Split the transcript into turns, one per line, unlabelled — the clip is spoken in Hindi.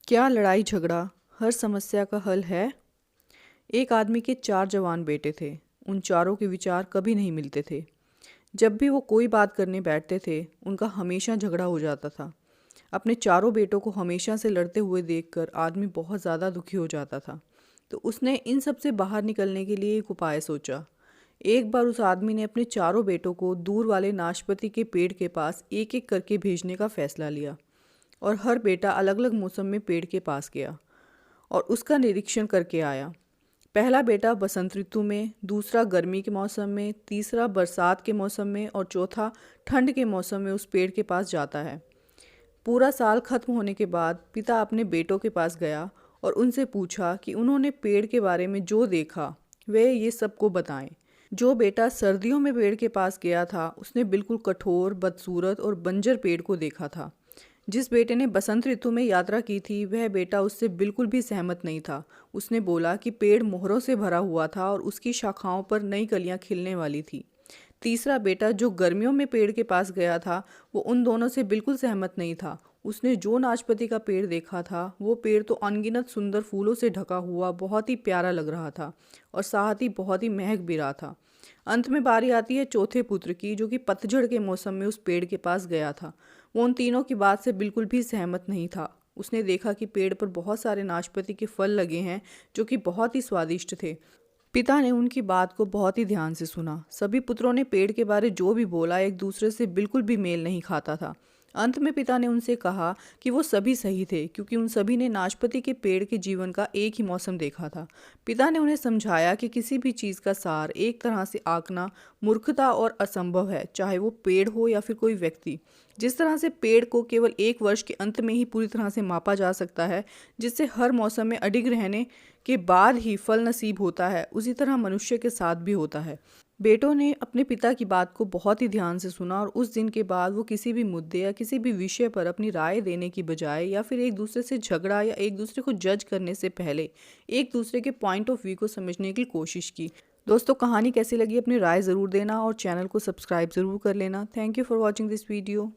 क्या लड़ाई झगड़ा हर समस्या का हल है? एक आदमी के 4 जवान बेटे थे। उन चारों के विचार कभी नहीं मिलते थे। जब भी वो कोई बात करने बैठते थे, उनका हमेशा झगड़ा हो जाता था। अपने चारों बेटों को हमेशा से लड़ते हुए देखकर आदमी बहुत ज़्यादा दुखी हो जाता था। तो उसने इन सब से बाहर निकलने के लिए एक उपाय सोचा। एक बार उस आदमी ने अपने चारों बेटों को दूर वाले नाशपाती के पेड़ के पास एक एक करके भेजने का फैसला लिया और हर बेटा अलग अलग मौसम में पेड़ के पास गया और उसका निरीक्षण करके आया। पहला बेटा बसंत ऋतु में, दूसरा गर्मी के मौसम में, तीसरा बरसात के मौसम में और चौथा ठंड के मौसम में उस पेड़ के पास जाता है। पूरा साल खत्म होने के बाद पिता अपने बेटों के पास गया और उनसे पूछा कि उन्होंने पेड़ के बारे में जो देखा वे ये सबको बताएं। जो बेटा सर्दियों में पेड़ के पास गया था उसने बिल्कुल कठोर, बदसूरत और बंजर पेड़ को देखा था। जिस बेटे ने बसंत ऋतु में यात्रा की थी वह बेटा उससे बिल्कुल भी सहमत नहीं था। उसने बोला कि पेड़ मोहरों से भरा हुआ था और उसकी शाखाओं पर नई कलियां खिलने वाली थी। तीसरा बेटा जो गर्मियों में पेड़ के पास गया था वो उन दोनों से बिल्कुल सहमत नहीं था। उसने जो नाशपाती का पेड़ देखा था वो पेड़ तो अनगिनत सुंदर फूलों से ढका हुआ बहुत ही प्यारा लग रहा था और साथ ही बहुत ही महक भी रहा था। अंत में बारी आती है चौथे पुत्र की, जो कि पतझड़ के मौसम में उस पेड़ के पास गया था। वो उन तीनों की बात से बिल्कुल भी सहमत नहीं था। उसने देखा कि पेड़ पर बहुत सारे नाशपाती के फल लगे हैं जो कि बहुत ही स्वादिष्ट थे। पिता ने उनकी बात को बहुत ही ध्यान से सुना। सभी पुत्रों ने पेड़ के बारे जो भी बोला एक दूसरे से बिल्कुल भी मेल नहीं खाता था। अंत में पिता ने उनसे कहा कि वो सभी सही थे, क्योंकि उन सभी ने नाशपाती के पेड़ के जीवन का एक ही मौसम देखा था। पिता ने उन्हें समझाया कि किसी भी चीज़ का सार एक तरह से आंकना मूर्खता और असंभव है, चाहे वो पेड़ हो या फिर कोई व्यक्ति। जिस तरह से पेड़ को केवल एक वर्ष के अंत में ही पूरी तरह से मापा जा सकता है, जिससे हर मौसम में अडिग रहने के बाद ही फल नसीब होता है, उसी तरह मनुष्य के साथ भी होता है। बेटों ने अपने पिता की बात को बहुत ही ध्यान से सुना और उस दिन के बाद वो किसी भी मुद्दे या किसी भी विषय पर अपनी राय देने की बजाय या फिर एक दूसरे से झगड़ा या एक दूसरे को जज करने से पहले एक दूसरे के पॉइंट ऑफ व्यू को समझने की कोशिश की। दोस्तों, कहानी कैसी लगी अपनी राय ज़रूर देना और चैनल को सब्सक्राइब ज़रूर कर लेना। Thank you for watching this video.